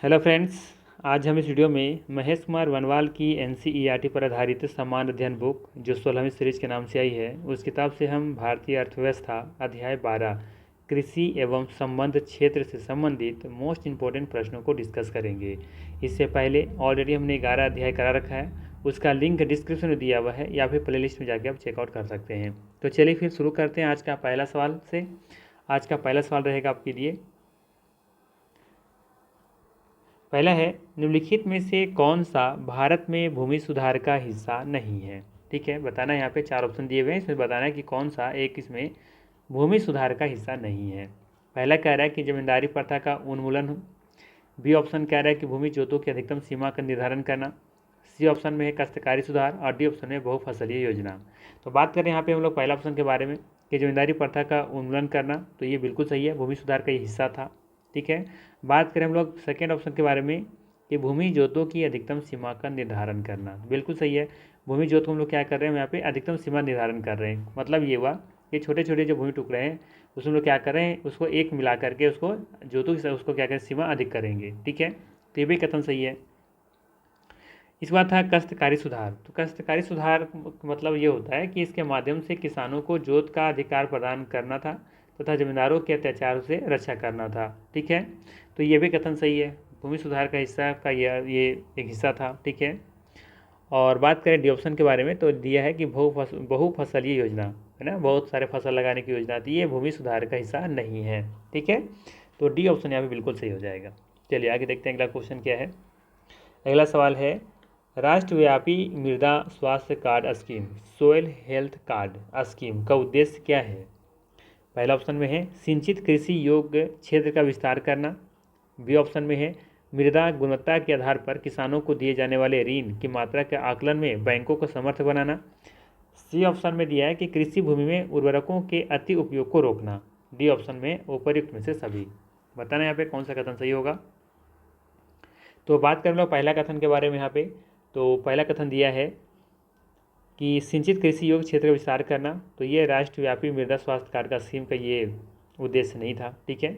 Hello friends, आज हम इस वीडियो में महेश कुमार वनवाल की एनसीईआरटी पर आधारित सामान्य अध्ययन बुक जो 16वीं सीरीज के नाम से आई है, उस किताब से हम भारतीय अर्थव्यवस्था अध्याय 12 कृषि एवं संबंध क्षेत्र से संबंधित मोस्ट इम्पोर्टेंट प्रश्नों को डिस्कस करेंगे। इससे पहले ऑलरेडी हमने 11 अध्याय करा रखा है, उसका लिंक डिस्क्रिप्शन में दिया हुआ है या फिर प्लेलिस्ट में जाके आप चेकआउट कर सकते हैं। तो चलिए फिर शुरू करते हैं आज का पहला सवाल से। आज का पहला सवाल रहेगा आपके लिए। पहला है, निम्नलिखित में से कौन सा भारत में भूमि सुधार का हिस्सा नहीं है। ठीक है, बताना है। यहाँ पे 4 ऑप्शन दिए हुए हैं, इसमें बताना है कि कौन सा एक इसमें भूमि सुधार का हिस्सा नहीं है। पहला कह रहा है कि जमींदारी प्रथा का उन्मूलन। बी ऑप्शन कह रहा है कि भूमि जोतों की अधिकतम सीमा का निर्धारण करना। सी ऑप्शन में है काश्तकारी सुधार और डी ऑप्शन में बहुफसलीय योजना। तो बात करें यहाँ पे हम लोग पहला ऑप्शन के बारे में कि जमींदारी प्रथा का उन्मूलन करना, तो ये बिल्कुल सही है, भूमि सुधार का ये हिस्सा था। ठीक है। बात करें हम लोग सेकेंड ऑप्शन के बारे में कि भूमि जोतों की अधिकतम सीमा का निर्धारण करना, बिल्कुल सही है। भूमि जोत को हम लोग क्या कर रहे हैं, यहाँ पे अधिकतम सीमा निर्धारण कर रहे हैं। मतलब ये हुआ कि छोटे छोटे जो भूमि टुकड़े हैं उसमें हम लोग क्या कर रहे हैं, उसको एक मिला करके उसको जोतों की उसको क्या करें, सीमा अधिक करेंगे। ठीक है, तो ये भी कथन सही है। इसके बाद था काश्तकारी सुधार। तो काश्तकारी सुधार मतलब ये होता है कि इसके माध्यम से किसानों को जोत का अधिकार प्रदान करना था तथा जमींदारों के अत्याचार से रक्षा करना था। ठीक है, तो ये भी कथन सही है, भूमि सुधार का हिस्सा का ये एक हिस्सा था। ठीक है। और बात करें डी ऑप्शन के बारे में, तो दिया है कि बहुफसलीय योजना है ना, बहुत सारे फसल लगाने की योजना थी, ये भूमि सुधार का हिस्सा नहीं है। ठीक है, तो डी ऑप्शन यहाँ पे बिल्कुल सही हो जाएगा। चलिए आगे देखते हैं अगला क्वेश्चन क्या है। अगला सवाल है, राष्ट्रव्यापी मृदा स्वास्थ्य card scheme, soil health card scheme का उद्देश्य क्या है। पहला ऑप्शन में है सिंचित कृषि योग्य क्षेत्र का विस्तार करना। बी ऑप्शन में है मृदा गुणवत्ता के आधार पर किसानों को दिए जाने वाले ऋण की मात्रा के आकलन में बैंकों को समर्थ बनाना। सी ऑप्शन में दिया है कि कृषि भूमि में उर्वरकों के अति उपयोग को रोकना। डी ऑप्शन में उपर्युक्त में से सभी। बताना यहाँ पे कौन सा कथन सही होगा। तो बात करें लोग पहला कथन के बारे में यहाँ पे, तो पहला कथन दिया है कि सिंचित कृषि योग्य क्षेत्र का विस्तार करना, तो ये राष्ट्रव्यापी मृदा स्वास्थ्य कार्ड का स्कीम का ये उद्देश्य नहीं था। ठीक है।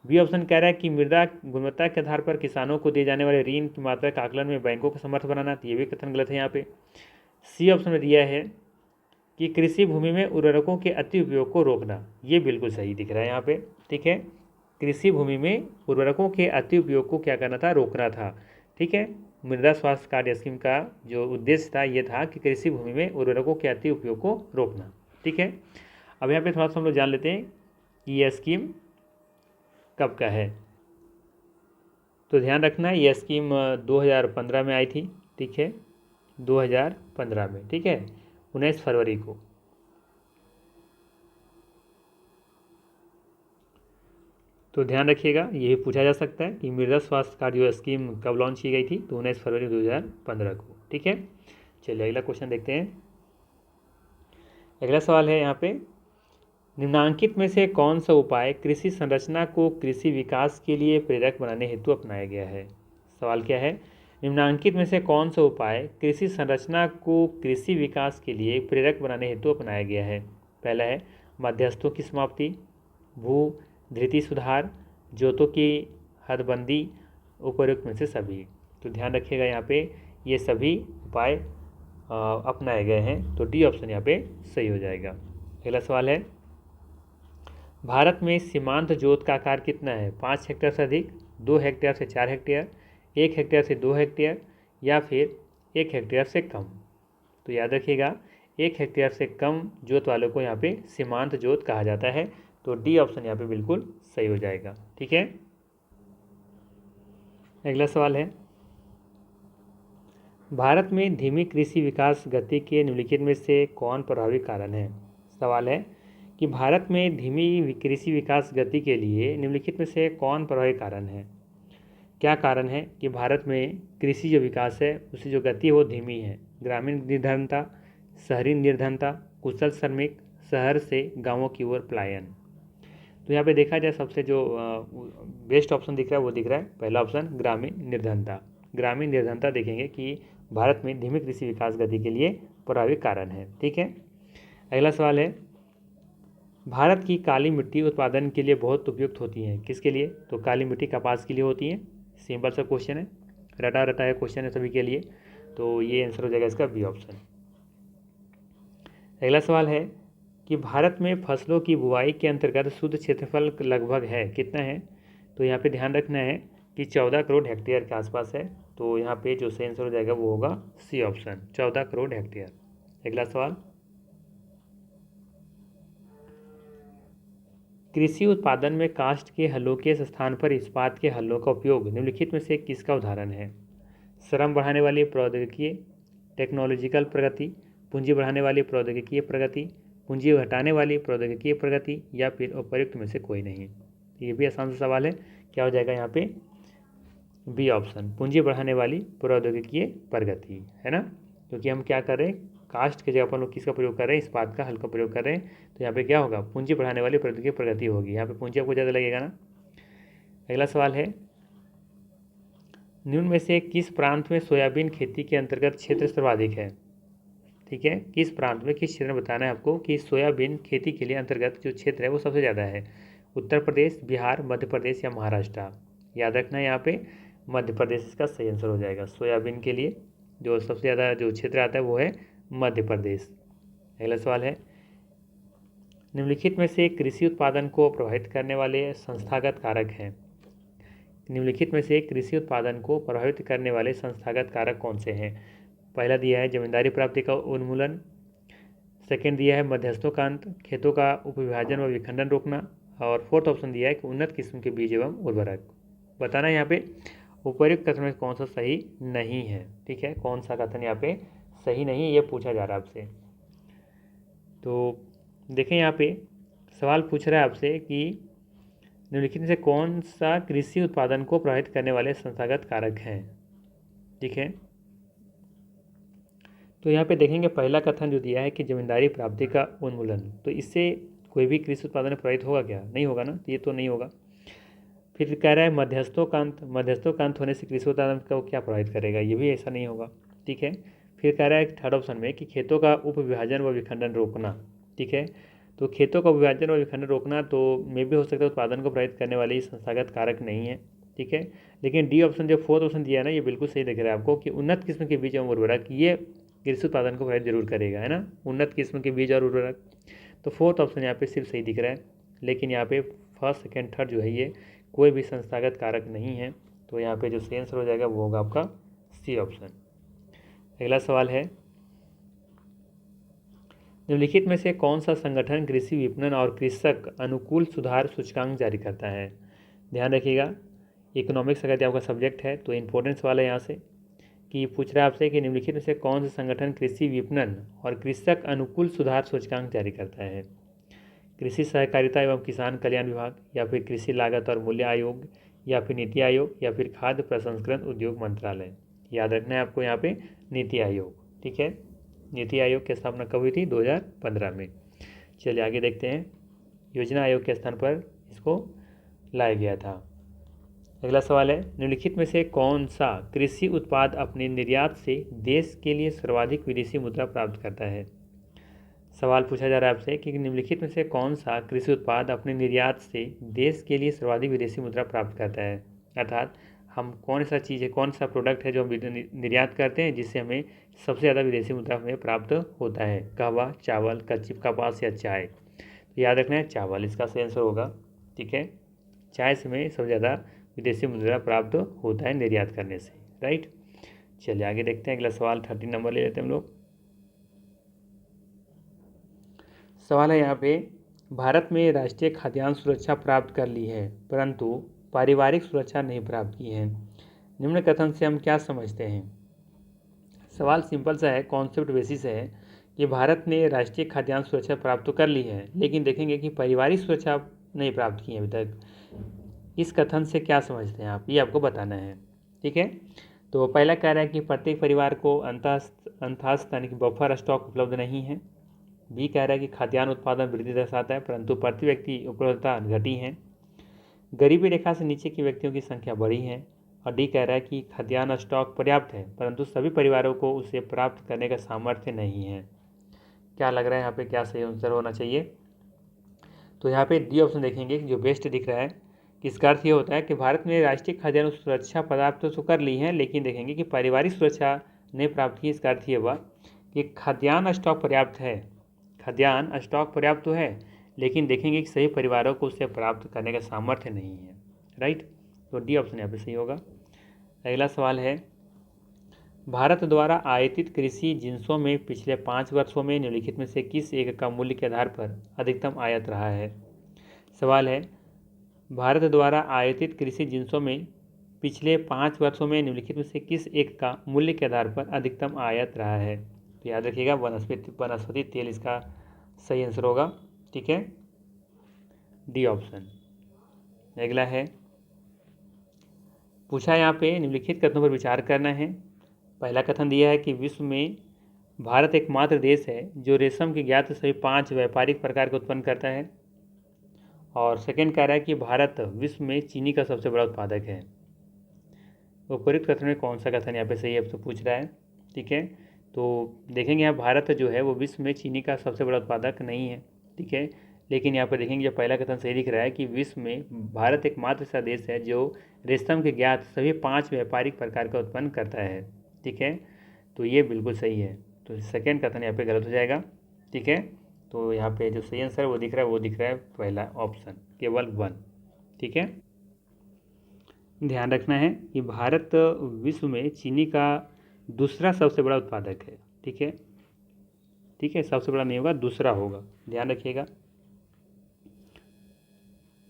बी ऑप्शन कह रहा है कि मृदा गुणवत्ता के आधार पर किसानों को दिए जाने वाले ऋण की मात्रा के आकलन में बैंकों का समर्थ बनाना, तो ये भी कथन गलत है यहाँ पे। सी ऑप्शन में दिया है कि कृषि भूमि में उर्वरकों के अति उपयोग को रोकना, ये बिल्कुल सही दिख रहा है यहाँ पे। ठीक है, कृषि भूमि में उर्वरकों के अति उपयोग को क्या करना था, रोकना था। ठीक है, मृदा स्वास्थ्य कार्ड स्कीम का जो उद्देश्य था ये था कि कृषि भूमि में उर्वरकों के अति उपयोग को रोकना। ठीक है, अब यहाँ पे थोड़ा सा हम लोग जान लेते हैं कि यह स्कीम कब का है। तो ध्यान रखना है, यह स्कीम 2015 में आई थी। ठीक है, 2015 में। ठीक है, 19 फरवरी को। तो ध्यान रखिएगा, ये पूछा जा सकता है कि मृदा स्वास्थ्य कार्ड जो स्कीम कब लॉन्च की गई थी, तो 19 फरवरी 2015 को। ठीक है, चलिए अगला क्वेश्चन देखते हैं। अगला सवाल है यहाँ पे, निम्नांकित में से कौन सा उपाय कृषि संरचना को कृषि विकास के लिए प्रेरक बनाने हेतु अपनाया गया है। सवाल क्या है, निम्नांकित में से कौन सा उपाय कृषि संरचना को कृषि विकास के लिए प्रेरक बनाने हेतु अपनाया गया है। पहला है मध्यस्थों की समाप्ति, भू धृति सुधार, जोतों की हदबंदी, उपर्युक्त में से सभी। तो ध्यान रखिएगा यहाँ पे ये सभी उपाय अपनाए गए हैं, तो डी ऑप्शन यहाँ पे सही हो जाएगा। अगला सवाल है, भारत में सीमांत जोत का आकार कितना है, 5 हेक्टेयर से अधिक, 2 हेक्टेयर से 4 हेक्टेयर, 1 हेक्टेयर से 2 हेक्टेयर या फिर 1 हेक्टेयर से कम। तो याद रखिएगा 1 हेक्टेयर से कम जोत वालों को यहाँ पे सीमांत जोत कहा जाता है, तो डी ऑप्शन यहाँ पे बिल्कुल सही हो जाएगा। ठीक है, अगला सवाल है, भारत में धीमी कृषि विकास गति के निम्नलिखित में से कौन प्रभावी कारण है। सवाल है कि भारत में धीमी कृषि विकास गति के लिए निम्नलिखित में से कौन प्रभावी कारण है। क्या कारण है कि भारत में कृषि जो विकास है उसकी जो गति है वो धीमी है। ग्रामीण निर्धनता, शहरी निर्धनता, कुशल श्रमिक, शहर से गांवों की ओर पलायन। तो यहाँ पे देखा जाए सबसे जो बेस्ट ऑप्शन दिख रहा है वो दिख रहा है पहला ऑप्शन, ग्रामीण निर्धनता। ग्रामीण निर्धनता देखेंगे कि भारत में धीमी कृषि विकास गति के लिए प्रभावी कारण है। ठीक है, अगला सवाल है, भारत की काली मिट्टी उत्पादन के लिए बहुत उपयुक्त होती है, किसके लिए। तो काली मिट्टी कपास के लिए होती है, सिंपल सा क्वेश्चन है, रटा रटाया क्वेश्चन है सभी के लिए, तो ये आंसर हो जाएगा इसका बी ऑप्शन। अगला सवाल है कि भारत में फसलों की बुआई के अंतर्गत शुद्ध क्षेत्रफल लगभग है, कितना है? तो यहाँ पे ध्यान रखना है कि 14 करोड़ हेक्टेयर के आसपास है, तो यहाँ पे जो सही आंसर हो जाएगा वो होगा सी ऑप्शन, 14 करोड़ हेक्टेयर। अगला सवाल, कृषि उत्पादन में काष्ठ के हल्लों के स्थान पर इस्पात के हल्लों का उपयोग निम्नलिखित में से किसका उदाहरण है? श्रम बढ़ाने वाली प्रौद्योगिकी, टेक्नोलॉजिकल प्रगति, पूंजी बढ़ाने वाली प्रौद्योगिकीय प्रगति, पूंजी घटाने वाली प्रौद्योगिकीय प्रगति, या फिर उपर्युक्त में से कोई नहीं। ये भी आसान सा सवाल है, क्या हो जाएगा यहाँ पे? बी ऑप्शन, पूंजी बढ़ाने वाली प्रौद्योगिकीय प्रगति, है ना। क्योंकि हम क्या कर रहे हैं, कास्ट के जगह पर लोग किसका प्रयोग कर रहे हैं? इस्पात का हल का प्रयोग कर रहे हैं, तो यहाँ पे क्या होगा? पूंजी बढ़ाने वाली प्रौद्योगिकीय प्रगति होगी। यहाँ पे पूंजी आपको ज़्यादा लगेगा ना। अगला सवाल है, निम्न में से किस प्रांत में सोयाबीन खेती के अंतर्गत क्षेत्र सर्वाधिक है? ठीक है, किस प्रांत में, किस क्षेत्र में बताना है आपको कि सोयाबीन खेती के लिए अंतर्गत जो क्षेत्र है वो सबसे ज़्यादा है? उत्तर प्रदेश, बिहार, मध्य प्रदेश या महाराष्ट्र? याद रखना है यहाँ पे मध्य प्रदेश इसका सही आंसर हो जाएगा। सोयाबीन के लिए जो सबसे ज़्यादा जो क्षेत्र आता है वो है मध्य प्रदेश। अगला सवाल है, निम्नलिखित में से कृषि उत्पादन को प्रभावित करने वाले संस्थागत कारक हैं? निम्नलिखित में से कृषि उत्पादन को प्रभावित करने वाले संस्थागत कारक कौन से हैं? पहला दिया है जमींदारी प्राप्ति का उन्मूलन, सेकेंड दिया है मध्यस्थों का अंत, खेतों का उपविभाजन व विखंडन रोकना, और फोर्थ ऑप्शन दिया है कि उन्नत किस्म के बीज एवं उर्वरक। बताना है यहाँ पे उपर्युक्त कथन में कौन सा सही नहीं है। ठीक है, कौन सा कथन यहाँ पे सही नहीं है, ये पूछा जा रहा है आपसे। तो देखें यहाँ पे सवाल पूछ रहा है आपसे कि निम्नलिखित में से कौन सा कृषि उत्पादन को प्रभावित करने वाले संस्थागत कारक हैं। ठीक है, तो यहाँ पे देखेंगे पहला कथन जो दिया है कि जमींदारी प्राप्ति का उन्मूलन, तो इससे कोई भी कृषि उत्पादन प्रभावित होगा क्या? नहीं होगा ना, तो ये तो नहीं होगा। फिर कह रहा है मध्यस्थों का अंत, मध्यस्थों का अंत होने से कृषि उत्पादन को क्या प्रभावित करेगा? ये भी ऐसा नहीं होगा। ठीक है, फिर कह रहा है थर्ड ऑप्शन में कि खेतों का उपविभाजन व विखंडन रोकना। ठीक है, तो खेतों का विभाजन और विखंडन रोकना तो मे भी हो सकता है उत्पादन को प्रभावित करने वाले संस्थागत कारक नहीं है। ठीक है, लेकिन डी ऑप्शन जो फोर्थ ऑप्शन दिया है ना, ये बिल्कुल सही दिख रहा है आपको कि उन्नत किस्म के बीज एवं उर्वरक, ये कृषि उत्पादन को प्रभावित जरूर करेगा, है ना, उन्नत किस्म के बीज और उर्वरक। तो फोर्थ ऑप्शन यहाँ पे सिर्फ सही दिख रहा है, लेकिन यहाँ पे फर्स्ट सेकेंड थर्ड जो है ये कोई भी संस्थागत कारक नहीं है, तो यहाँ पे जो सही आंसर हो जाएगा वो होगा आपका सी ऑप्शन। अगला सवाल है, निम्नलिखित में से कौन सा संगठन कृषि विपणन और कृषक अनुकूल सुधार सूचकांक जारी करता है? ध्यान रखिएगा, इकोनॉमिक्स अगर आपका सब्जेक्ट है तो इम्पोर्टेंट सवाल है यहाँ से कि पूछ रहा है आपसे कि निम्नलिखित में से कौन सा संगठन कृषि विपणन और कृषक अनुकूल सुधार सूचकांक जारी करता है? कृषि सहकारिता एवं किसान कल्याण विभाग, या फिर कृषि लागत और मूल्य आयोग, या फिर नीति आयोग, या फिर खाद्य प्रसंस्करण उद्योग मंत्रालय? याद रखना है आपको यहाँ पे नीति आयोग। ठीक है, नीति आयोग की स्थापना कब हुई थी? 2015 में। चलिए आगे देखते हैं, योजना आयोग के स्थान पर इसको लाया गया था। अगला सवाल है, निम्नलिखित में से कौन सा कृषि उत्पाद अपने निर्यात से देश के लिए सर्वाधिक विदेशी मुद्रा प्राप्त करता है? सवाल पूछा जा रहा है आपसे कि निम्नलिखित में से कौन सा कृषि उत्पाद अपने निर्यात से देश के लिए सर्वाधिक विदेशी मुद्रा प्राप्त करता है, अर्थात हम कौन सा चीज़ है, कौन सा प्रोडक्ट है जो हम निर्यात करते हैं जिससे हमें सबसे ज़्यादा विदेशी मुद्रा हमें प्राप्त होता है? कहवा, चावल, कच्ची कपास या चाय? तो याद रखना है चावल इसका सही आंसर होगा। ठीक है, चाय से हमें सबसे ज़्यादा विदेशी मुद्रा प्राप्त होता है निर्यात करने से, राइट। चलिए आगे देखते हैं, अगला सवाल 13 नंबर ले लेते हैं हम लोग। सवाल है यहाँ पे, भारत में राष्ट्रीय खाद्यान्न सुरक्षा प्राप्त कर ली है परंतु पारिवारिक सुरक्षा नहीं प्राप्त की है, निम्न कथन से हम क्या समझते हैं? सवाल सिंपल सा है, कॉन्सेप्ट बेसिस है कि भारत ने राष्ट्रीय खाद्यान्न सुरक्षा प्राप्त तो कर ली है, लेकिन देखेंगे कि पारिवारिक सुरक्षा नहीं प्राप्त की है अभी तक। इस कथन से क्या समझते हैं आप, ये आपको बताना है। ठीक है, तो पहला कह रहा है कि प्रत्येक परिवार को अंतःस्थ यानी कि बफर स्टॉक उपलब्ध नहीं है। बी कह रहा है कि खाद्यान्न उत्पादन वृद्धि दर्शाता है परंतु प्रति व्यक्ति उपलब्धता घटी है। गरीबी रेखा से नीचे के व्यक्तियों की संख्या बढ़ी है। और डी कह रहा है कि खाद्यान्न स्टॉक पर्याप्त है परंतु सभी परिवारों को उसे प्राप्त करने का सामर्थ्य नहीं है। क्या लग रहा है यहाँ पे क्या सही आंसर होना चाहिए? तो यहाँ पे डी ऑप्शन देखेंगे जो बेस्ट दिख रहा है इसका अर्थ ये होता है कि भारत में राष्ट्रीय खाद्यान्न सुरक्षा प्राप्त तो कर ली है, लेकिन देखेंगे कि पारिवारिक सुरक्षा नहीं प्राप्त की। इसका अर्थ ये हुआ कि खाद्यान्न स्टॉक पर्याप्त है, खाद्यान्न स्टॉक पर्याप्त तो है, लेकिन देखेंगे कि सभी परिवारों को उसे प्राप्त करने का सामर्थ्य नहीं है। राइट, तो डी ऑप्शन यहाँ पे सही होगा। अगला सवाल है, भारत द्वारा आयातित कृषि जिंसों में पिछले 5 वर्षों में निम्नलिखित में से किस एक का मूल्य के आधार पर अधिकतम आयात रहा है। सवाल है, भारत द्वारा आयातित कृषि जिंसों में पिछले 5 वर्षों में निम्नलिखित में से किस एक का मूल्य के आधार पर अधिकतम आयात रहा है। तो याद रखिएगा वनस्पति तेल इसका सही आंसर होगा। ठीक है, डी ऑप्शन। अगला है, पूछा यहाँ पे निम्नलिखित कथनों पर विचार करना है। पहला कथन दिया है कि विश्व में भारत एकमात्र देश है जो रेशम के ज्ञात सभी 5 व्यापारिक प्रकार को उत्पन्न करता है। और सेकंड कह रहा है कि भारत विश्व में चीनी का सबसे बड़ा उत्पादक है। उपरोक्त कथन में कौन सा कथन यहाँ पे सही है आपसे पूछ रहा है। ठीक है, तो देखेंगे यहाँ भारत जो है वो विश्व में चीनी का सबसे बड़ा उत्पादक नहीं है। ठीक है, लेकिन यहाँ पर देखेंगे जब पहला कथन सही दिख रहा है कि विश्व में भारत एकमात्र ऐसा देश है जो रेशम के ज्ञात सभी 5 व्यापारिक प्रकार का उत्पन्न करता है। ठीक है, तो ये बिल्कुल सही है, तो सेकेंड कथन यहाँ पे गलत हो जाएगा। ठीक है, तो यहाँ पे जो सही आंसर वो दिख रहा है पहला ऑप्शन, केवल 1। ठीक है, ध्यान रखना है कि भारत विश्व में चीनी का दूसरा सबसे बड़ा उत्पादक है। ठीक है, ठीक है, सबसे बड़ा नहीं होगा, दूसरा होगा, ध्यान रखिएगा,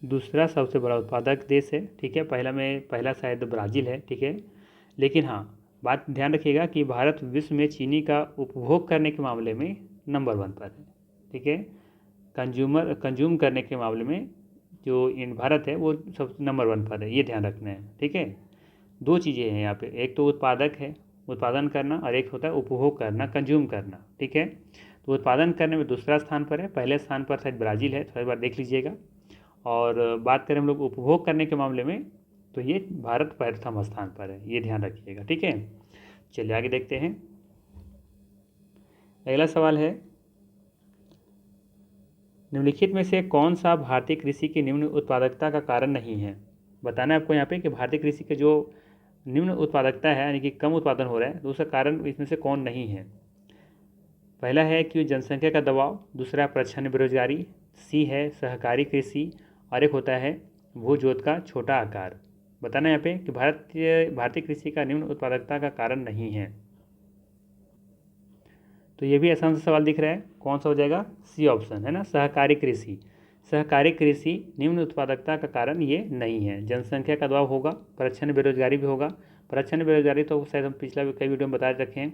दूसरा सबसे बड़ा उत्पादक देश है। ठीक है, पहला शायद ब्राज़ील है। ठीक है, लेकिन हाँ बात ध्यान रखिएगा कि भारत विश्व में चीनी का उपभोग करने के मामले में नंबर 1 पर है। ठीक है, कंज्यूम करने के मामले में जो भारत है वो सब नंबर 1 पर है, ये ध्यान रखना है। ठीक है, 2 चीज़ें हैं यहाँ पे, एक तो उत्पादक है उत्पादन करना, और एक होता है उपभोग करना, कंज्यूम करना। ठीक है, तो उत्पादन करने में दूसरा स्थान पर है, पहले स्थान पर शायद ब्राज़ील है, थोड़ी बार देख लीजिएगा। और बात करें हम लोग उपभोग करने के मामले में तो ये भारत प्रथम स्थान पर है, ये ध्यान रखिएगा। ठीक है, चलिए आगे देखते हैं। अगला सवाल है, निम्नलिखित में से कौन सा भारतीय कृषि की निम्न उत्पादकता का कारण नहीं है। बताना है आपको यहाँ पे कि भारतीय कृषि के जो निम्न उत्पादकता है यानी कि कम उत्पादन हो रहा है, तो उसका कारण इसमें से कौन नहीं है। पहला है कि जनसंख्या का दबाव, दूसरा प्रच्छन्न बेरोजगारी, सी है सहकारी कृषि, और एक होता है भूजोत का छोटा आकार। बताना यहाँ पे कि भारतीय कृषि का निम्न उत्पादकता का कारण नहीं है। तो ये भी आसान सा सवाल दिख रहा है, कौन सा हो जाएगा, सी ऑप्शन है ना, सहकारी कृषि। सहकारी कृषि निम्न उत्पादकता का कारण ये नहीं है। जनसंख्या का दबाव होगा, प्रच्छन्न बेरोजगारी भी होगा। प्रच्छन्न बेरोजगारी तो शायद हम पिछला भी कई वीडियो में बता रखे हैं।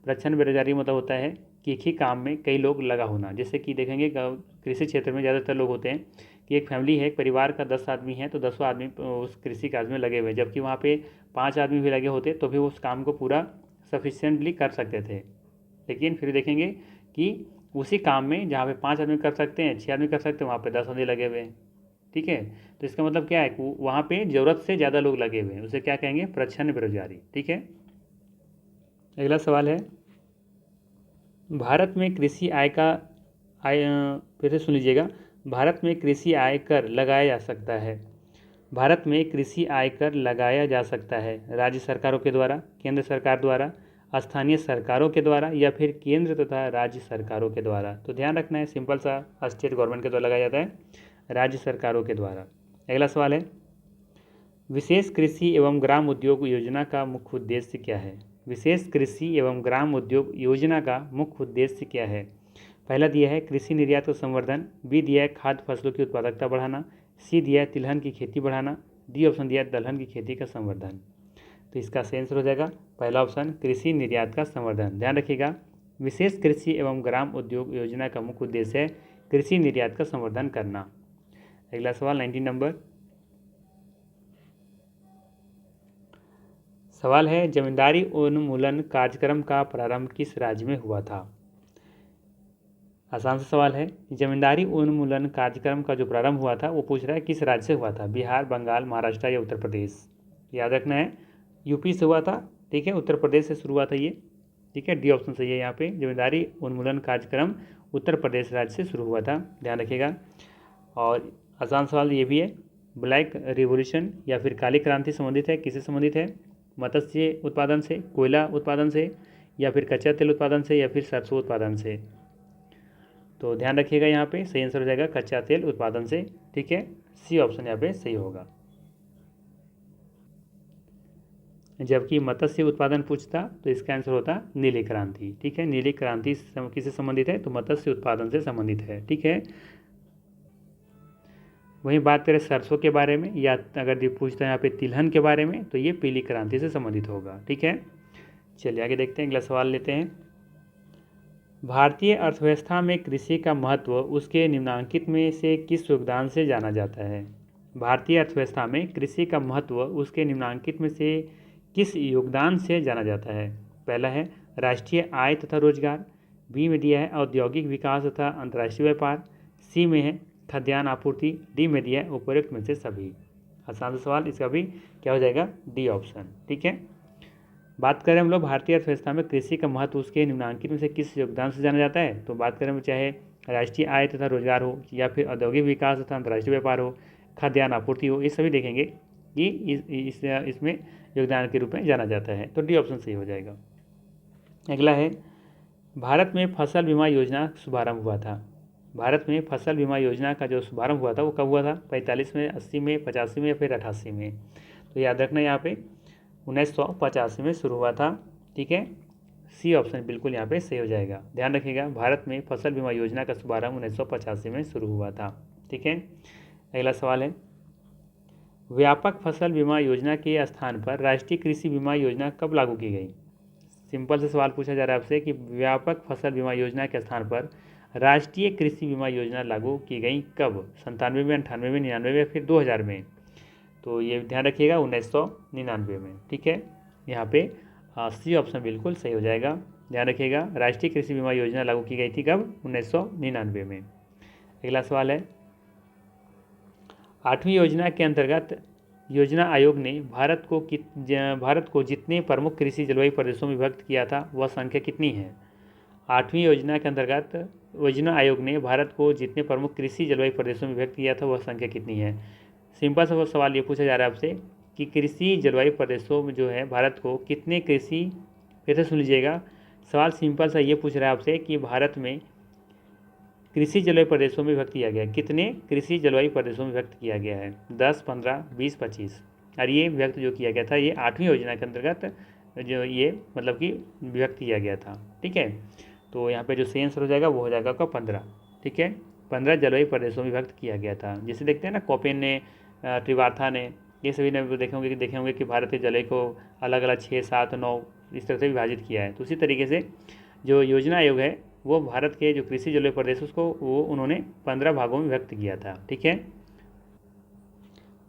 प्रच्छन्न बेरोजगारी मतलब होता है कि एक ही काम में कई लोग लगा होना। जैसे कि देखेंगे कृषि क्षेत्र में ज़्यादातर लोग होते हैं कि एक फैमिली है, एक परिवार का 10 आदमी है तो 10 आदमी उस कृषि कार्य में लगे हुए हैं, जबकि वहाँ पे 5 आदमी भी लगे होते तो भी उस काम को पूरा सफिशिएंटली कर सकते थे। लेकिन फिर देखेंगे कि उसी काम में जहाँ पे 5 आदमी कर सकते हैं, 6 आदमी कर सकते हैं, वहाँ पे 10 आदमी लगे हुए हैं। ठीक है, तो इसका मतलब क्या है कि वहाँ पे ज़रूरत से ज़्यादा लोग लगे हुए हैं, उसे क्या कहेंगे, प्रच्छन्न बेरोजगारी। ठीक है, अगला सवाल है, भारत में कृषि फिर से सुन लीजिएगा, भारत में कृषि आयकर लगाया जा सकता है। भारत में कृषि आयकर लगाया जा सकता है राज्य सरकारों के द्वारा, केंद्र सरकार द्वारा, स्थानीय सरकारों के द्वारा, या फिर केंद्र तथा राज्य सरकारों के द्वारा। तो ध्यान रखना है, सिंपल सा, स्टेट गवर्नमेंट के द्वारा लगाया जाता है, राज्य सरकारों के द्वारा। अगला सवाल है, विशेष कृषि एवं ग्राम उद्योग योजना का मुख्य उद्देश्य क्या है। विशेष कृषि एवं ग्राम उद्योग योजना का मुख्य उद्देश्य क्या है। पहला दिया है कृषि निर्यात का संवर्धन, बी दिया है खाद्य फसलों की उत्पादकता बढ़ाना, सी दिया है तिलहन की खेती बढ़ाना, डी ऑप्शन दिया है दलहन की खेती का संवर्धन। तो इसका सही आंसर हो जाएगा पहला ऑप्शन, कृषि निर्यात का संवर्धन। ध्यान रखिएगा, विशेष कृषि एवं ग्राम उद्योग योजना का मुख्य उद्देश्य है कृषि निर्यात का संवर्धन करना। अगला सवाल 19 नंबर सवाल है, जमींदारी उन्मूलन कार्यक्रम का प्रारंभ किस राज्य में हुआ था। आसान सा सवाल है, जमींदारी उन्मूलन कार्यक्रम का जो प्रारंभ हुआ था वो पूछ रहा है किस राज्य से हुआ था, बिहार, बंगाल, महाराष्ट्र या उत्तर प्रदेश। याद रखना है यूपी से हुआ था। ठीक है, उत्तर प्रदेश से शुरू हुआ था ये। ठीक है, डी ऑप्शन सही है यहाँ पे, जमींदारी उन्मूलन कार्यक्रम उत्तर प्रदेश राज्य से शुरू हुआ था, ध्यान रखिएगा। और आसान सवाल ये भी है ब्लैक रिवोल्यूशन या फिर काली क्रांति संबंधित है, किससे संबंधित है? मत्स्य उत्पादन से, कोयला उत्पादन से, या फिर कच्चा तेल उत्पादन से, या फिर सरसों उत्पादन से। तो ध्यान रखिएगा, यहाँ पे सही आंसर हो जाएगा कच्चा तेल उत्पादन से। ठीक है, सी ऑप्शन यहाँ पे सही होगा। जबकि मत्स्य उत्पादन पूछता तो इसका आंसर होता नीली क्रांति। ठीक है, नीली क्रांति किससे संबंधित है? तो मत्स्य उत्पादन से संबंधित है। ठीक है, वहीं बात करें सरसों के बारे में, या अगर ये पूछता है यहाँ पे तिलहन के बारे में, तो ये पीली क्रांति से संबंधित होगा। ठीक है, चलिए आगे देखते हैं, अगला सवाल लेते हैं। भारतीय अर्थव्यवस्था में कृषि का महत्व उसके निम्नलिखित में से किस योगदान से जाना जाता है? भारतीय अर्थव्यवस्था में कृषि का महत्व उसके निम्नलिखित में से किस योगदान से जाना जाता है? पहला है राष्ट्रीय आय तथा रोजगार, बी में दिया है औद्योगिक विकास तथा अंतर्राष्ट्रीय व्यापार, सी में है खाद्यान्न आपूर्ति, डी में दिया है उपरोक्त में से सभी। आसान सा सवाल, इसका भी क्या हो जाएगा? D option. ठीक है, बात करें हम लोग भारतीय अर्थव्यवस्था में कृषि का महत्व उसके निम्नलिखित में से किस योगदान से जाना जाता है, तो बात करें चाहे राष्ट्रीय आय तथा रोजगार हो, या फिर औद्योगिक विकास तथा अंतर्राष्ट्रीय व्यापार हो, खाद्यान्न आपूर्ति हो, ये सभी देखेंगे कि इसमें योगदान के रूप में जाना जाता है। तो डी ऑप्शन सही हो जाएगा। अगला है भारत में फसल बीमा योजना शुभारंभ हुआ था। भारत में फसल बीमा योजना का जो शुभारंभ हुआ था वो कब हुआ था? 45 में, 80 में, 85 में, या फिर 88 में? तो याद रखना यहाँ पे 1985 में शुरू हुआ था। ठीक है, सी ऑप्शन बिल्कुल यहाँ पे सही हो जाएगा। ध्यान रखिएगा, भारत में फसल बीमा योजना का शुभारंभ 1985 में शुरू हुआ था। ठीक है, अगला सवाल है व्यापक फसल बीमा योजना के स्थान पर राष्ट्रीय कृषि बीमा योजना कब लागू की गई? सिंपल से सवाल पूछा जा रहा है आपसे कि व्यापक फसल बीमा योजना के स्थान पर राष्ट्रीय कृषि बीमा योजना लागू की गई कब? 97 में, 98 में, 99 में, या फिर 2000 में? तो ये ध्यान रखिएगा 1999 में। ठीक है, यहाँ पे सी ऑप्शन बिल्कुल सही हो जाएगा। ध्यान रखिएगा, राष्ट्रीय कृषि बीमा योजना लागू की गई थी कब? 1999 में। अगला सवाल है 8वीं योजना के अंतर्गत योजना आयोग ने भारत को जितने प्रमुख कृषि जलवायु प्रदेशों में विभक्त किया था वह संख्या कितनी है? 8वीं योजना के अंतर्गत योजना आयोग ने भारत को जितने प्रमुख कृषि जलवायु प्रदेशों में विभक्त किया था वह संख्या कितनी है? सिंपल सा सवाल ये पूछा जा रहा है आपसे कि कृषि जलवायु प्रदेशों में जो है भारत को कितने कृषि, फिर से सुन लीजिएगा, सवाल सिंपल सा ये पूछ रहा है आपसे कि भारत में कृषि जलवायु प्रदेशों में विभक्त किया गया, कितने कृषि जलवायु प्रदेशों में विभक्त किया गया है? 10, 15, 20, 25। और ये विभक्त जो किया गया था ये 8वीं योजना के अंतर्गत जो ये मतलब कि विभक्त किया गया था। ठीक है, तो यहाँ पे जो सही आंसर हो जाएगा वो हो जाएगा आपका 15। ठीक है, 15 जलवायु प्रदेशों में विभक्त किया गया था। जैसे देखते हैं ना कोपेन ने, त्रिवार्था ने, ये सभी ने देखे होंगे कि भारतीय जलवायु को अलग अलग 6, 7, 9 इस तरह से विभाजित किया है। तो उसी तरीके से जो योजना आयोग है वो भारत के जो कृषि जलवायु प्रदेश उसको वो उन्होंने 15 भागों में व्यक्त किया था। ठीक है,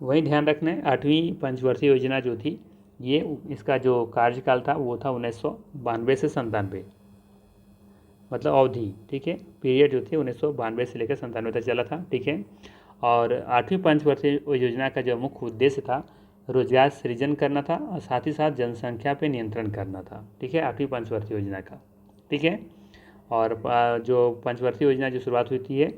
वही ध्यान रखना है 8वीं पंचवर्षीय योजना जो थी ये इसका जो कार्यकाल था वो था 1992 से 97, मतलब अवधि। ठीक है, पीरियड जो थी 1992 से लेकर 97 तक चला था। ठीक है, और 8वीं पंचवर्षीय योजना का जो मुख्य उद्देश्य था रोजगार सृजन करना था और साथ ही साथ जनसंख्या पे नियंत्रण करना था। ठीक है, 8वीं पंचवर्षीय योजना का। ठीक है, और जो पंचवर्षीय योजना जो शुरुआत हुई थी है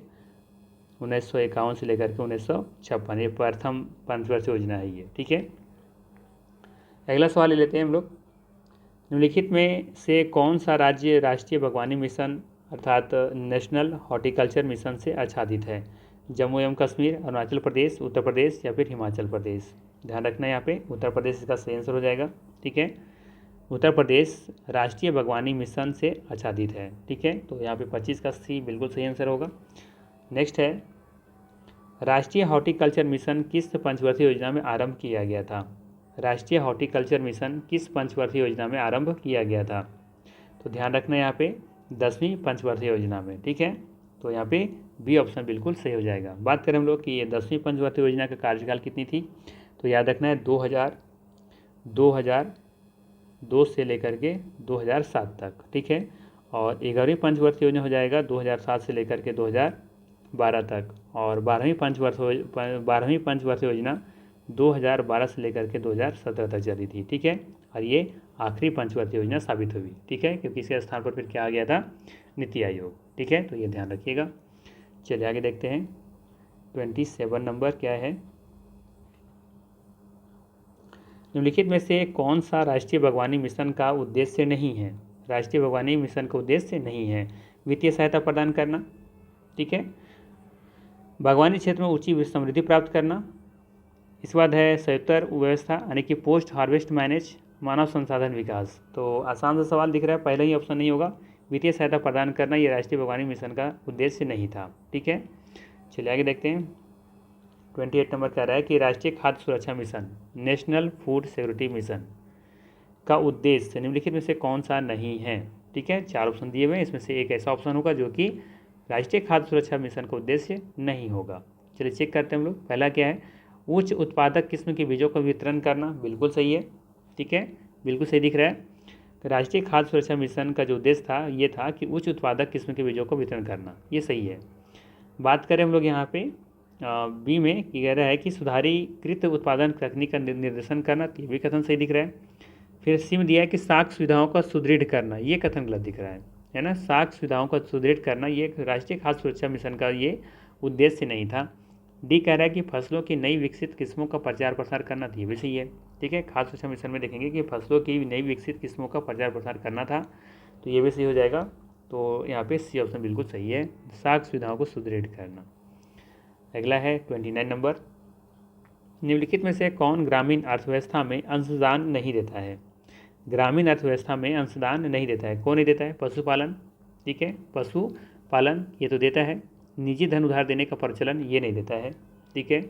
1951 से लेकर के 1956, ये प्रथम पंचवर्षीय योजना है ये। ठीक है, अगला सवाल ले लेते हैं हम लोग। निम्नलिखित में से कौन सा राज्य राष्ट्रीय बागवानी मिशन अर्थात नेशनल हॉर्टिकल्चर मिशन से आच्छादित है? जम्मू एवं कश्मीर, अरुणाचल प्रदेश, उत्तर प्रदेश, या फिर हिमाचल प्रदेश? ध्यान रखना है यहाँ पे उत्तर प्रदेश इसका सही आंसर हो जाएगा। ठीक है, उत्तर प्रदेश राष्ट्रीय बागवानी मिशन से आच्छादित है। ठीक है, तो यहाँ पे 25 का सी बिल्कुल सही आंसर होगा। नेक्स्ट है राष्ट्रीय हॉर्टिकल्चर मिशन किस पंचवर्षीय योजना में आरंभ किया गया था? राष्ट्रीय हॉर्टिकल्चर मिशन किस पंचवर्षीय योजना में आरंभ किया गया था? तो ध्यान रखना है यहाँ पे 10वीं पंचवर्षीय योजना में। ठीक है, तो यहाँ पे बी ऑप्शन बिल्कुल सही हो जाएगा। बात करें हम लोग कि ये 10वीं पंचवर्षीय योजना का कार्यकाल कितनी थी, तो याद रखना है 2002 से लेकर के 2007 तक। ठीक है, और 11वीं पंचवर्षीय योजना हो जाएगा 2007 से लेकर के 2012 तक, और 12वीं पंचवर्षीय योजना 2012 से लेकर के 2017 तक चली थी। ठीक है, और ये आखिरी पंचवर्षीय योजना साबित हुई। ठीक है, क्योंकि इसके स्थान पर फिर क्या आ गया था? नीति आयोग। ठीक है, तो ये ध्यान रखिएगा। चलिए आगे देखते हैं 27 नंबर क्या है। निम्नलिखित में से कौन सा राष्ट्रीय बागवानी मिशन का उद्देश्य नहीं है? राष्ट्रीय बागवानी मिशन का उद्देश्य नहीं है वित्तीय सहायता प्रदान करना, ठीक है, बागवानी क्षेत्र में ऊंची समृद्धि प्राप्त करना, इसके बाद है संयुक्तर व्यवस्था यानी कि पोस्ट हार्वेस्ट मैनेज, मानव संसाधन विकास। तो आसान सा सवाल दिख रहा है, पहला ही ऑप्शन नहीं होगा, वित्तीय सहायता प्रदान करना ये राष्ट्रीय बागवानी मिशन का उद्देश्य नहीं था, ठीक है। चलिए आगे देखते हैं। 28 नंबर कह रहा है कि राष्ट्रीय खाद्य सुरक्षा mission, national food security mission का उद्देश्य निम्नलिखित में से कौन सा नहीं है? ठीक है, 4 ऑप्शन दिए हुए हैं, इसमें से एक ऐसा ऑप्शन होगा जो कि राष्ट्रीय खाद्य सुरक्षा मिशन का उद्देश्य नहीं होगा। चलिए चेक करते हैं हम लोग। पहला क्या है? उच्च उत्पादक किस्म के बीजों का वितरण करना, बिल्कुल सही है, ठीक है, बिल्कुल सही दिख रहा है। राष्ट्रीय खाद्य सुरक्षा मिशन का जो उद्देश्य था ये था कि उच्च उत्पादक किस्म के बीजों का वितरण करना, ये सही है। बात करें हम लोग यहाँ पे बी में कि कह रहा है कि सुधारीकृत उत्पादन तकनीक का निर्देशन करना, तो ये भी कथन सही दिख रहा है। फिर सी में दिया है कि साख सुविधाओं का सुदृढ़ करना, ये कथन गलत दिख रहा है ना। साख सुविधाओं का सुदृढ़ करना ये राष्ट्रीय खाद्य सुरक्षा मिशन का ये उद्देश्य नहीं था। डी कह रहा है कि फसलों की नई विकसित किस्मों का प्रचार प्रसार करना, तो ये भी सही है, ठीक है। खाद्य सुरक्षा मिशन में देखेंगे कि फसलों की नई विकसित किस्मों का प्रचार प्रसार करना था, तो ये भी सही हो जाएगा। तो यहाँ पे सी ऑप्शन बिल्कुल सही है, साख सुविधाओं को सुदृढ़ करना। अगला है 29 नंबर, निम्नलिखित में से कौन ग्रामीण अर्थव्यवस्था में अंशदान नहीं देता है? ग्रामीण अर्थव्यवस्था में अंशदान नहीं देता है, कौन नहीं देता है? पशुपालन, ठीक है, पशुपालन ये तो देता है। निजी धन उधार देने का प्रचलन ये नहीं देता है, ठीक है,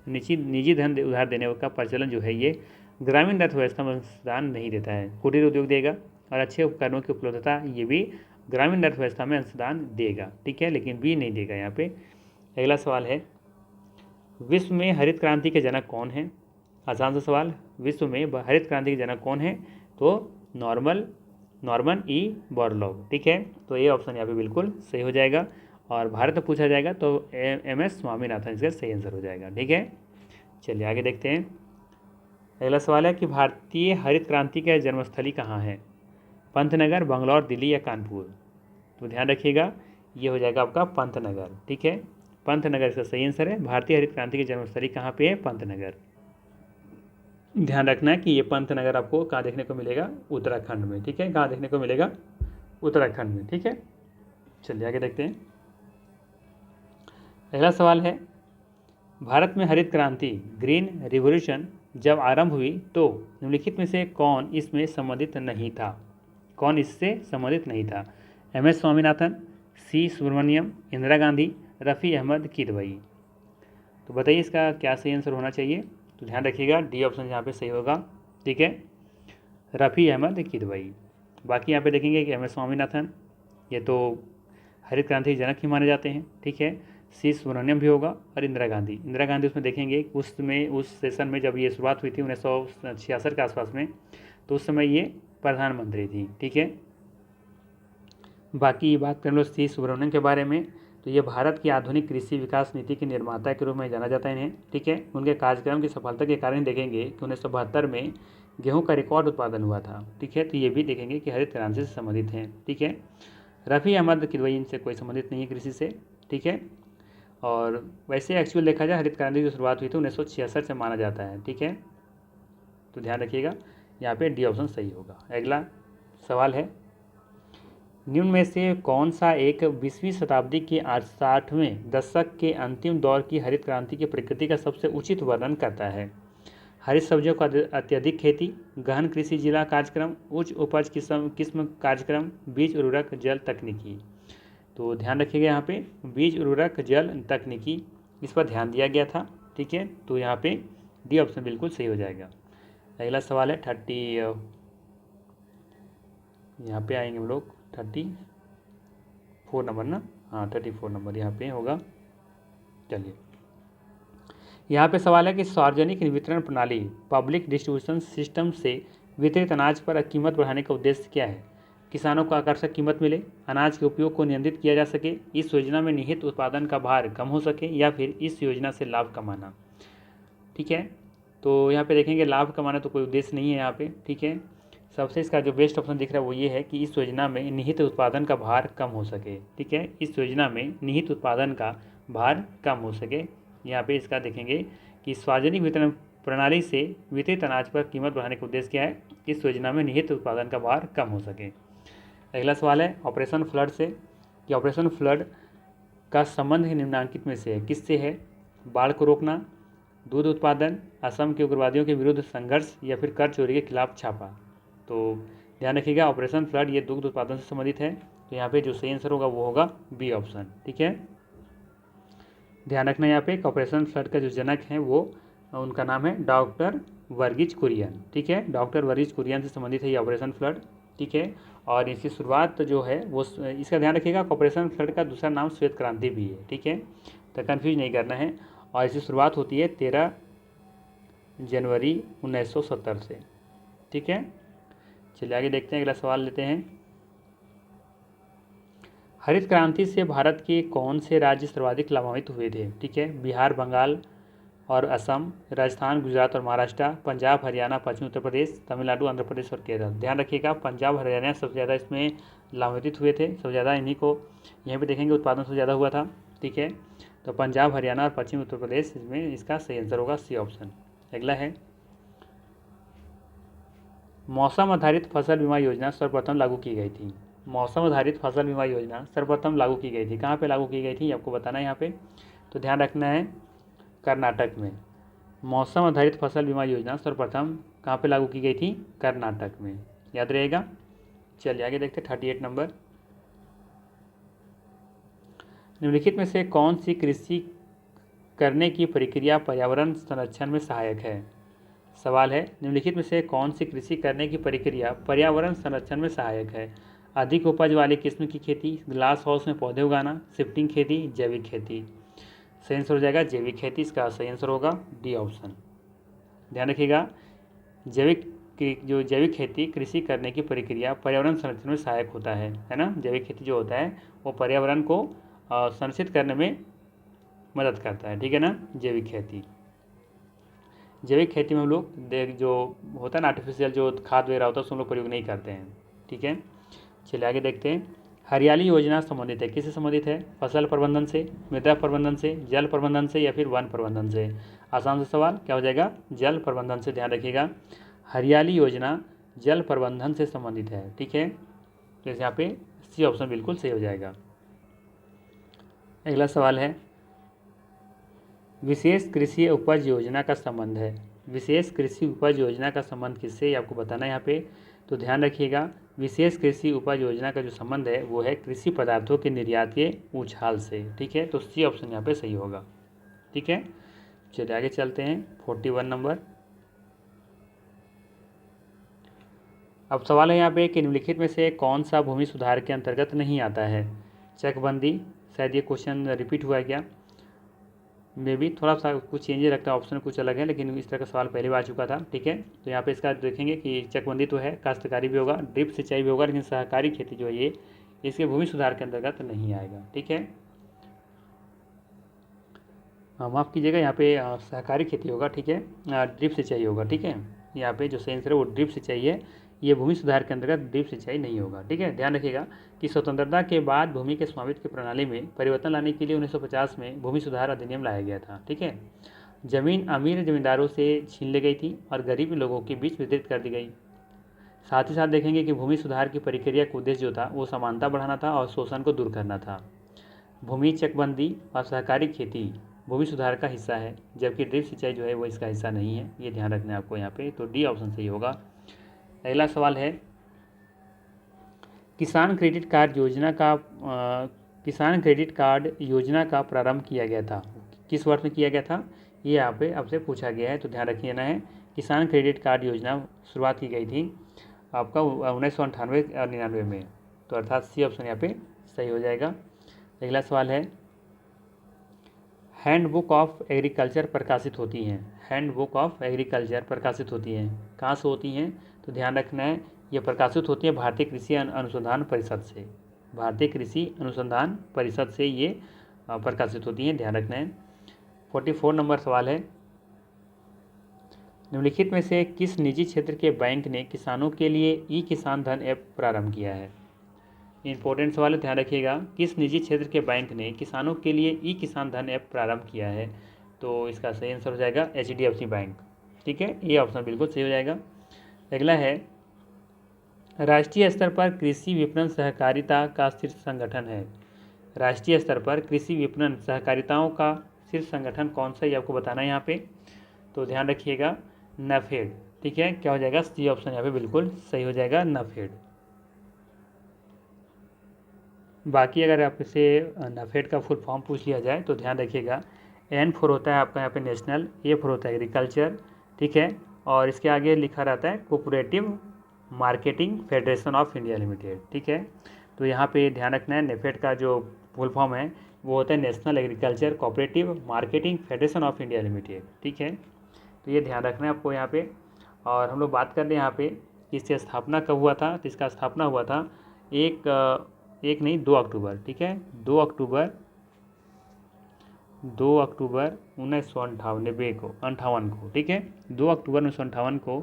निजी धन उधार देने का प्रचलन जो है ये ग्रामीण अर्थव्यवस्था में अंशदान नहीं देता है। कुटीर उद्योग देगा और अच्छे उपकरणों की उपलब्धता ये भी ग्रामीण अर्थव्यवस्था में अंशदान देगा, ठीक है, लेकिन बी नहीं देगा यहाँ पे। अगला सवाल है, विश्व में हरित क्रांति के जनक कौन है? आसान सा सवाल, विश्व में हरित क्रांति के जनक कौन है? तो नॉर्मन ई बोरलॉग, ठीक है, तो ये ऑप्शन यहाँ पे बिल्कुल सही हो जाएगा। और भारत में पूछा जाएगा तो MS स्वामीनाथन इसका सही आंसर हो जाएगा, ठीक है। चलिए आगे देखते हैं। अगला सवाल है कि भारतीय हरित क्रांति का जन्मस्थली कहाँ है? पंतनगर, बंगलौर, दिल्ली या कानपुर? तो ध्यान रखिएगा, ये हो जाएगा आपका पंतनगर, ठीक है, पंतनगर इसका सही आंसर है। भारतीय हरित क्रांति की जन्मस्थली कहाँ पे है? पंतनगर। ध्यान रखना है कि ये पंतनगर आपको कहाँ देखने को मिलेगा? उत्तराखंड में, ठीक है, कहाँ देखने को मिलेगा? उत्तराखंड में, ठीक है। चलिए आगे देखते हैं। अगला सवाल है, भारत में हरित क्रांति ग्रीन रिवॉल्यूशन जब आरंभ हुई तो निम्नलिखित में से कौन इसमें संबंधित नहीं था? कौन इससे संबंधित नहीं था? MS Swaminathan, C Subramaniam, Indira Gandhi, Rafi Ahmad Kidwai? तो बताइए इसका क्या सही आंसर होना चाहिए? तो ध्यान रखिएगा, डी ऑप्शन यहाँ पे सही होगा, ठीक है, रफ़ी अहमद किदवई। बाकी यहाँ पे देखेंगे कि MS स्वामीनाथन ये तो हरित क्रांति के जनक ही माने जाते हैं, ठीक है, C सुब्रमण्यम भी होगा, और इंदिरा गांधी उसमें देखेंगे उस सेशन में जब ये शुरुआत हुई थी 1966 के आसपास में, तो उस समय ये प्रधानमंत्री थी, ठीक है। बाकी बात करें लो C सुब्रमण्यम के बारे में, तो ये भारत की आधुनिक कृषि विकास नीति के निर्माता के रूप में जाना जाता है इन्हें, ठीक है। उनके कार्यक्रम की सफलता के कारण देखेंगे कि 1972 में गेहूं का रिकॉर्ड उत्पादन हुआ था, ठीक है, तो ये भी देखेंगे कि हरित क्रांति से संबंधित हैं, ठीक है। रफ़ी अहमद किदवई इनसे कोई संबंधित नहीं है कृषि से, ठीक है। और वैसे एक्चुअल देखा जाए हरित क्रांति की शुरुआत हुई थी 1966 से माना जाता है, ठीक है, तो ध्यान रखिएगा यहाँ पे डी ऑप्शन सही होगा। अगला सवाल है, निम्न में से कौन सा एक 20वीं शताब्दी के 60वें दशक के अंतिम दौर की हरित क्रांति की प्रकृति का सबसे उचित वर्णन करता है? हरित सब्जियों का अत्यधिक खेती, गहन कृषि जिला कार्यक्रम, उच्च उपज किस्म कार्यक्रम, बीज उर्वरक जल तकनीकी? तो ध्यान रखिएगा यहाँ पे बीज उर्वरक जल तकनीकी, इस पर ध्यान दिया गया था, ठीक है, तो यहाँ पे डी ऑप्शन बिल्कुल सही हो जाएगा। अगला सवाल है 30, यहाँ पे आएंगे हम लोग 34 नंबर ना, हाँ 34 नंबर यहाँ पे होगा। चलिए यहाँ पे सवाल है कि सार्वजनिक वितरण प्रणाली पब्लिक डिस्ट्रीब्यूशन सिस्टम से वितरित अनाज पर कीमत बढ़ाने का उद्देश्य क्या है? किसानों को आकर्षक कीमत मिले, अनाज के उपयोग को नियंत्रित किया जा सके, इस योजना में निहित उत्पादन का भार कम हो सके, या फिर इस योजना से लाभ कमाना, ठीक है। तो यहाँ पे देखेंगे लाभ कमाना तो कोई उद्देश्य नहीं है यहाँ पे, ठीक है। सबसे इसका जो बेस्ट ऑप्शन दिख रहा है वो ये है कि इस योजना में निहित उत्पादन का भार कम हो सके, ठीक है, इस योजना में निहित उत्पादन का भार कम हो सके। यहाँ पे इसका देखेंगे कि सार्वजनिक वितरण प्रणाली से वितरित अनाज पर कीमत बढ़ाने का उद्देश्य क्या है? इस योजना में निहित उत्पादन का भार कम हो सके। अगला सवाल है ऑपरेशन फ्लड से, कि ऑपरेशन फ्लड का संबंध निम्नलिखित में से किससे है? बाढ़ को रोकना, दूध उत्पादन, असम के उग्रवादियों के विरुद्ध संघर्ष या फिर कर चोरी के खिलाफ छापा। तो ध्यान रखिएगा ऑपरेशन फ्लड ये दुग्ध उत्पादन से संबंधित है, तो यहाँ पे जो सही आंसर होगा वो होगा बी ऑप्शन। ठीक है, ध्यान रखना यहाँ पे ऑपरेशन फ्लड का जो जनक है वो उनका नाम है डॉक्टर वर्गीज कुरियन। ठीक है, डॉक्टर वर्गीज कुरियन से संबंधित है ये ऑपरेशन फ्लड। ठीक है, और इसकी शुरुआत जो है वो इसका ध्यान रखिएगा ऑपरेशन फ्लड का दूसरा नाम श्वेत क्रांति भी है। ठीक है, तो कन्फ्यूज नहीं करना है। और इसकी शुरुआत होती है 13 जनवरी 1970 से। ठीक है, चलिए आगे देखते हैं, अगला सवाल लेते हैं। हरित क्रांति से भारत के कौन से राज्य सर्वाधिक लाभान्वित हुए थे? ठीक है, बिहार, बंगाल और असम, राजस्थान, गुजरात और महाराष्ट्र, पंजाब, हरियाणा, पश्चिम उत्तर प्रदेश, तमिलनाडु, आंध्र प्रदेश और केरल। ध्यान रखिएगा पंजाब हरियाणा सबसे ज़्यादा इसमें लाभान्वित हुए थे, सबसे ज़्यादा इन्हीं को यहाँ पे देखेंगे उत्पादन सबसे ज़्यादा हुआ था। ठीक है, तो पंजाब, हरियाणा और पश्चिम उत्तर प्रदेश इसमें इसका सही आंसर होगा सी ऑप्शन। अगला है मौसम आधारित फसल बीमा योजना सर्वप्रथम लागू की गई थी। मौसम आधारित फसल बीमा योजना सर्वप्रथम लागू की गई थी, कहाँ पे लागू की गई थी आपको बताना है यहाँ पे। तो ध्यान रखना है कर्नाटक में। मौसम आधारित फसल बीमा योजना सर्वप्रथम कहाँ पे लागू की गई थी? कर्नाटक में, याद रहेगा। चलिए आगे देखते हैं 38 नंबर। निम्नलिखित में से कौन सी कृषि करने की प्रक्रिया पर्यावरण संरक्षण में सहायक है? सवाल है निम्नलिखित में से कौन सी कृषि करने की प्रक्रिया पर्यावरण संरक्षण में सहायक है? अधिक उपज वाली किस्म की खेती, ग्लास हाउस में पौधे उगाना, शिफ्टिंग खेती, जैविक खेती। सही आंसर हो जाएगा जैविक खेती, इसका सही आंसर होगा डी ऑप्शन। ध्यान रखिएगा जो जैविक खेती कृषि करने की प्रक्रिया पर्यावरण संरक्षण में सहायक होता है ना। जैविक खेती जो होता है वो पर्यावरण को संरक्षित करने में मदद करता है। ठीक है ना, जैविक खेती। जैविक खेती में हम लोग जो होता है ना आर्टिफिशियल जो खाद वगैरह होता है उसको हम लोग प्रयोग नहीं करते हैं। ठीक है, चलिए आगे देखते हैं। हरियाली योजना संबंधित है, किससे संबंधित है? फसल प्रबंधन से, मृदा प्रबंधन से, जल प्रबंधन से या फिर वन प्रबंधन से? आसान से सवाल क्या हो जाएगा? जल प्रबंधन से। ध्यान रखिएगा हरियाली योजना जल प्रबंधन से संबंधित है। ठीक है, तो यहाँ पे सी ऑप्शन बिल्कुल सही हो जाएगा। अगला सवाल है विशेष कृषि उपज योजना का संबंध है। विशेष कृषि उपज योजना का संबंध किससे आपको बताना है यहाँ पे। तो ध्यान रखिएगा विशेष कृषि उपज योजना का जो संबंध है वो है कृषि पदार्थों के निर्यात के उछाल से। ठीक है, तो सी ऑप्शन यहाँ पे सही होगा। ठीक है, चलिए आगे चलते हैं 41 नंबर। अब सवाल है यहाँ पे कि निम्नलिखित में से कौन सा भूमि सुधार के अंतर्गत नहीं आता है? चकबंदी, शायद ये क्वेश्चन रिपीट हुआ क्या, मे भी थोड़ा सा कुछ चेंजेस रखता है, ऑप्शन कुछ अलग है, लेकिन इस तरह का सवाल पहले भी आ चुका था। ठीक है, तो यहाँ पे इसका देखेंगे कि चकबंदी तो है, काश्तकारी भी होगा, ड्रिप सिंचाई भी होगा, लेकिन सहकारी खेती जो है ये इसके भूमि सुधार के अंतर्गत नहीं आएगा। ठीक है, माफ़ कीजिएगा यहाँ पे सहकारी खेती होगा। ठीक है, ड्रिप सिंचाई होगा। ठीक है, यहाँ पे जो सही आंसर है वो ड्रिप सिंचाई है, ये भूमि सुधार के अंतर्गत ड्रिप सिंचाई नहीं होगा। ठीक है, ध्यान रखिएगा कि स्वतंत्रता के बाद भूमि के स्वामित्व की प्रणाली में परिवर्तन लाने के लिए 1950 में भूमि सुधार अधिनियम लाया गया था। ठीक है, जमीन अमीर जमींदारों से छीन ली गई थी और गरीब लोगों के बीच वितरित कर दी गई। साथ ही साथ देखेंगे कि भूमि सुधार की प्रक्रिया का उद्देश्य जो था वो समानता बढ़ाना था और शोषण को दूर करना था। भूमि चकबंदी और सहकारी खेती भूमि सुधार का हिस्सा है, जबकि ड्रिप सिंचाई जो है वो इसका हिस्सा नहीं है। ये ध्यान रखना है आपको यहाँ पे, तो डी ऑप्शन सही होगा। अगला सवाल है किसान क्रेडिट कार्ड योजना का प्रारंभ किया गया था, किस वर्ष में किया गया था? ये यहाँ पे आपसे पूछा गया है, तो ध्यान रखिए ना है किसान क्रेडिट कार्ड योजना शुरुआत की गई थी आपका 1998 और 99 में, तो अर्थात सी ऑप्शन यहाँ पे सही हो जाएगा। अगला सवाल है हैंडबुक ऑफ एग्रीकल्चर प्रकाशित होती हैं। हैंडबुक ऑफ एग्रीकल्चर प्रकाशित होती हैं, कहाँ से होती हैं? तो ध्यान रखना है ये प्रकाशित होती है भारतीय कृषि अनुसंधान परिषद से। भारतीय कृषि अनुसंधान परिषद से ये प्रकाशित होती हैं, ध्यान रखना है। 44 नंबर सवाल है निम्नलिखित में से किस निजी क्षेत्र के बैंक ने किसानों के लिए ई किसान धन ऐप प्रारंभ किया है? इंपॉर्टेंट सवाल है, ध्यान रखिएगा किस निजी क्षेत्र के बैंक ने किसानों के लिए ई किसान धन ऐप प्रारंभ किया है? तो इसका सही आंसर हो जाएगा HDFC बैंक। ठीक है, ये ऑप्शन बिल्कुल सही हो जाएगा। अगला है, राष्ट्रीय स्तर पर कृषि विपणन सहकारिता का शीर्ष संगठन है। राष्ट्रीय स्तर पर कृषि विपणन सहकारिताओं का शीर्ष संगठन कौन सा, ये आपको बताना है यहाँ पे। तो ध्यान रखिएगा, नफेड। ठीक है, क्या हो जाएगा, सी ऑप्शन यहाँ पे बिल्कुल सही हो जाएगा, नफेड। बाकी अगर आपसे नफेड का फुल फॉर्म पूछ लिया जाए तो ध्यान रखिएगा, एन फोर होता है आपका यहाँ पे नेशनल, ए फोर होता है एग्रीकल्चर, ठीक है, और इसके आगे लिखा रहता है cooperative marketing federation of India limited. ठीक है, तो यहाँ पे ध्यान रखना है, नेफेड का जो फुल फॉर्म है वो होता है national agriculture cooperative marketing federation of India limited. ठीक है, तो ये ध्यान रखना है आपको यहाँ पे। और हम लोग बात कर रहे हैं यहाँ पे कि इसकी स्थापना कब हुआ था, तो इसका स्थापना हुआ था एक नहीं 2 अक्टूबर। ठीक है, 2 अक्टूबर 1958 को, ठीक है, 2 अक्टूबर 1958 को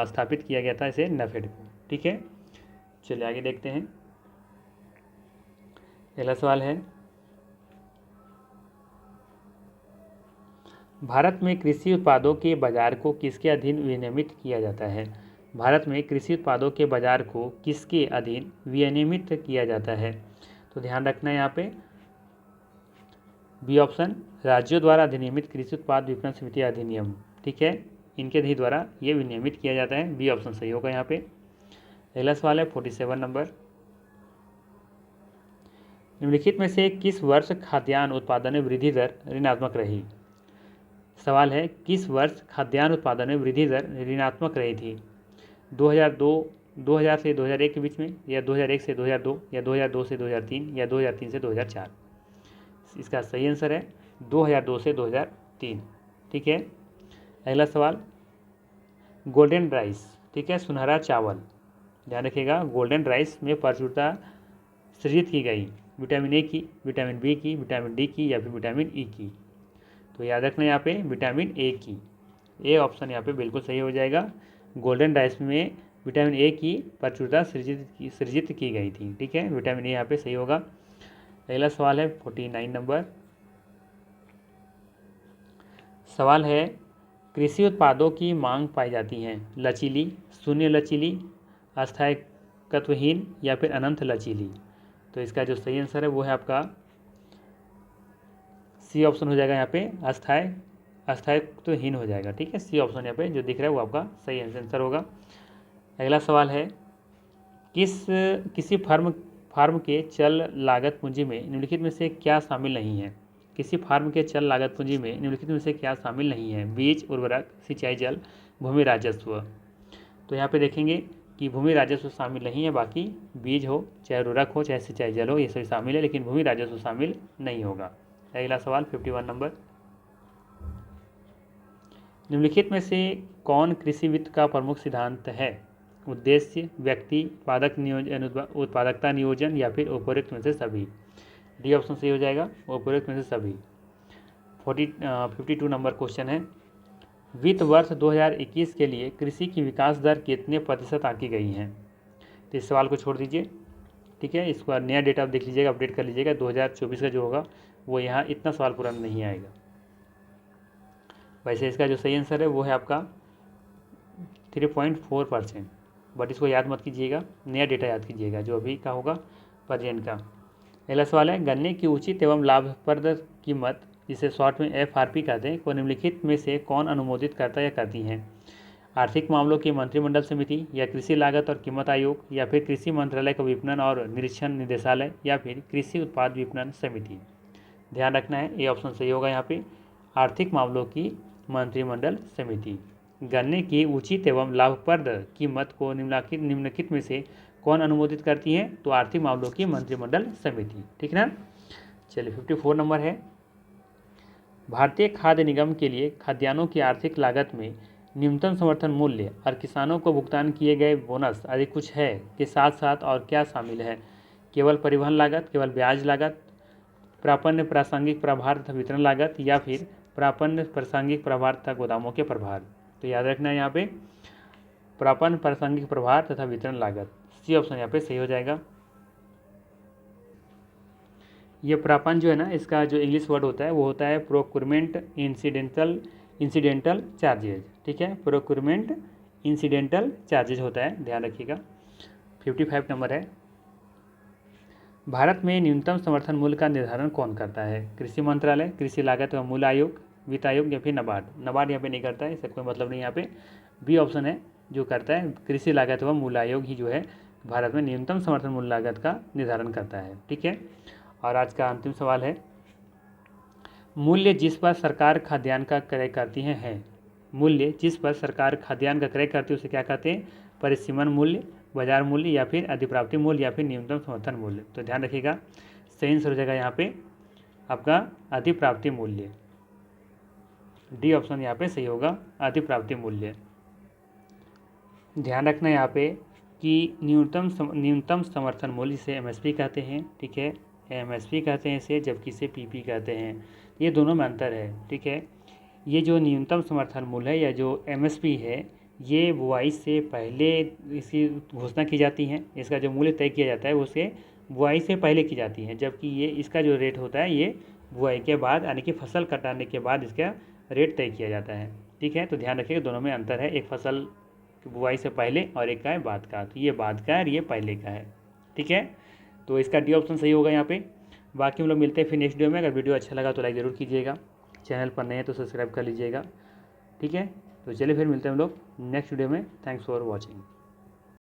स्थापित किया गया था इसे, नफेड को। ठीक है, चलिए आगे देखते हैं। अगला सवाल है, भारत में कृषि उत्पादों के बाजार को किसके अधीन विनियमित किया जाता है। भारत में कृषि उत्पादों के बाजार को किसके अधीन विनियमित किया जाता है। तो ध्यान रखना है यहाँ पे, बी ऑप्शन, राज्यों द्वारा अधिनियमित कृषि उत्पाद विपणन समिति अधिनियम। ठीक है, इनके अधि द्वारा ये विनियमित किया जाता है, बी ऑप्शन सही होगा यहाँ पे। अगला सवाल है 47 नंबर, निम्नलिखित में से किस वर्ष खाद्यान्न उत्पादन में वृद्धि दर ऋणात्मक रही। सवाल है, किस वर्ष खाद्यान्न उत्पादन में वृद्धि दर ऋणात्मक रही थी। 2000 से 2001 के बीच में, या 2001 से 2002, या 2002 से 2003, या 2003 से 2004। इसका सही आंसर है 2002 से 2003। ठीक है, अगला सवाल, गोल्डन राइस, ठीक है, सुनहरा चावल, ध्यान रखिएगा, गोल्डन राइस में प्रचुरता सृजित की गई विटामिन ए की, विटामिन बी की, विटामिन डी की, या फिर विटामिन ई की। तो याद रखना यहाँ पे विटामिन ए की, ए ऑप्शन यहाँ पे बिल्कुल सही हो जाएगा। गोल्डन राइस में विटामिन ए की प्रचुरता सृजित की गई थी। ठीक है, विटामिन ए यहाँ पे सही होगा। अगला सवाल है 49 नंबर, सवाल है, कृषि उत्पादों की मांग पाई जाती है लचीली, शून्य लचीली, अस्थायित्वहीन, या फिर अनंत लचीली। तो इसका जो सही आंसर है वो है आपका सी ऑप्शन हो जाएगा यहाँ पे, अस्थायित्वहीन हो जाएगा। ठीक है, सी ऑप्शन यहाँ पे जो दिख रहा है वो आपका सही आंसर होगा। अगला सवाल है, किसी फार्म के चल लागत पूंजी में निम्नलिखित में से क्या शामिल नहीं है। किसी फार्म के चल लागत पूंजी में निम्नलिखित में से क्या शामिल नहीं है। बीज, उर्वरक, सिंचाई जल, भूमि राजस्व। तो यहाँ पे देखेंगे कि भूमि राजस्व शामिल नहीं है, बाकी बीज हो, चाहे उर्वरक हो, चाहे सिंचाई जल हो, ये सभी शामिल है, लेकिन भूमि राजस्व शामिल नहीं होगा। अगला सवाल 51 नंबर, निम्नलिखित में से कौन कृषि वित्त का प्रमुख सिद्धांत है। उद्देश्य, व्यक्ति, उत्पादकता नियोजन, या फिर उपरोक्त में से सभी। डी ऑप्शन सही हो जाएगा, उपरोक्त में से सभी। 52 नंबर क्वेश्चन है, वित्त वर्ष 2021 के लिए कृषि की विकास दर कितने प्रतिशत आंकी गई है। तो इस सवाल को छोड़ दीजिए। ठीक है, इसका नया डेटा आप देख लीजिएगा, अपडेट कर लीजिएगा, 2024 का जो होगा वो यहाँ इतना सवाल पूरा नहीं आएगा। वैसे इसका जो सही आंसर है वो है आपका 3.4%, बट इसको याद मत कीजिएगा, नया डेटा याद कीजिएगा जो अभी का होगा प्रेजेंट का। अगला सवाल है, गन्ने की उचित एवं लाभप्रद कीमत, जिसे शॉर्ट में FRP कहते हैं, को निम्नलिखित में से कौन अनुमोदित करता या करती है। आर्थिक मामलों की मंत्रिमंडल समिति, या कृषि लागत और कीमत आयोग, या फिर कृषि मंत्रालय का विपणन और निरीक्षण निदेशालय, या फिर कृषि उत्पाद विपणन समिति। ध्यान रखना है, ये ऑप्शन सही होगा यहाँ पे, आर्थिक मामलों की मंत्रिमंडल समिति। गन्ने की उचित एवं लाभप्रद कीमत को निम्नलिखित में से कौन अनुमोदित करती है। तो आर्थिक मामलों की मंत्रिमंडल समिति। ठीक है ना, चलिए 54 नंबर है, भारतीय खाद्य निगम के लिए खाद्यान्नों की आर्थिक लागत में न्यूनतम समर्थन मूल्य और किसानों को भुगतान किए गए बोनस आदि कुछ है के साथ साथ और क्या शामिल है। केवल परिवहन लागत, केवल ब्याज लागत, प्रापण्य प्रासंगिक प्रभार तथा वितरण लागत, या फिर प्रापण्य प्रासंगिक प्रभार तथा गोदामों के प्रभार। तो याद रखना है यहाँ पे प्रापण्य प्रासंगिक प्रभार तथा वितरण लागत, सी ऑप्शन यहाँ पे सही हो जाएगा। ये प्रापन जो है ना, इसका जो इंग्लिश वर्ड होता है वो होता है प्रोक्योरमेंट इंसिडेंटल इंसिडेंटल चार्जेज, ठीक है, प्रोक्योरमेंट इंसिडेंटल चार्जेज होता है, ध्यान रखिएगा। 55 नंबर है, भारत में न्यूनतम समर्थन मूल्य का निर्धारण कौन करता है? कृषि मंत्रालय, कृषि लागत व मूल्य आयोग, वित्त आयोग या फिर नाबार्ड? नाबार्ड यहाँ पे नहीं करता है, इसका कोई मतलब नहीं यहाँ पे। बी ऑप्शन है जो करता है, कृषि लागत व मूल्य आयोग ही जो है भारत में न्यूनतम समर्थन मूल्य लागत का निर्धारण करता है, ठीक है। और आज का अंतिम सवाल है, मूल्य जिस पर सरकार खाद्यान्न का क्रय करती है मूल्य जिस पर सरकार खाद्यान्न का क्रय करती है उसे क्या कहते हैं? परिसीमन मूल्य, बाजार मूल्य या फिर अधिप्राप्ति मूल्य या फिर न्यूनतम समर्थन मूल्य? तो ध्यान रखिएगा, सही आंसर हो जाएगा यहाँ पे आपका अधिप्राप्ति मूल्य। डी ऑप्शन यहाँ पे सही होगा, अधिप्राप्ति मूल्य। ध्यान रखना यहाँ पे कि न्यूनतम समर्थन मूल्य से एमएसपी कहते हैं, ठीक है, एमएसपी कहते हैं इसे, जबकि इसे पीपी कहते हैं। ये दोनों में अंतर है, ठीक है। ये जो न्यूनतम समर्थन मूल्य है या जो एमएसपी है, ये बुआई से पहले इसकी घोषणा की जाती है, इसका जो मूल्य तय किया जाता है उसे बुआई से पहले की जाती है, जबकि ये इसका जो रेट होता है ये बुआई के बाद, यानी कि फसल कटाने के बाद इसका रेट तय किया जाता है, ठीक है। तो ध्यान रखिएगा, दोनों में अंतर है, एक फसल बुआई से पहले और एक का है बाद का, तो ये बाद का है और ये पहले का है, ठीक है। तो इसका डी ऑप्शन सही होगा यहाँ पे। बाकी हम लोग मिलते हैं फिर नेक्स्ट वीडियो में। अगर वीडियो अच्छा लगा तो लाइक ज़रूर कीजिएगा, चैनल पर नए हैं तो सब्सक्राइब कर लीजिएगा, ठीक है। तो चलिए फिर मिलते हैं हम लोग नेक्स्ट वीडियो में। Thanks for watching.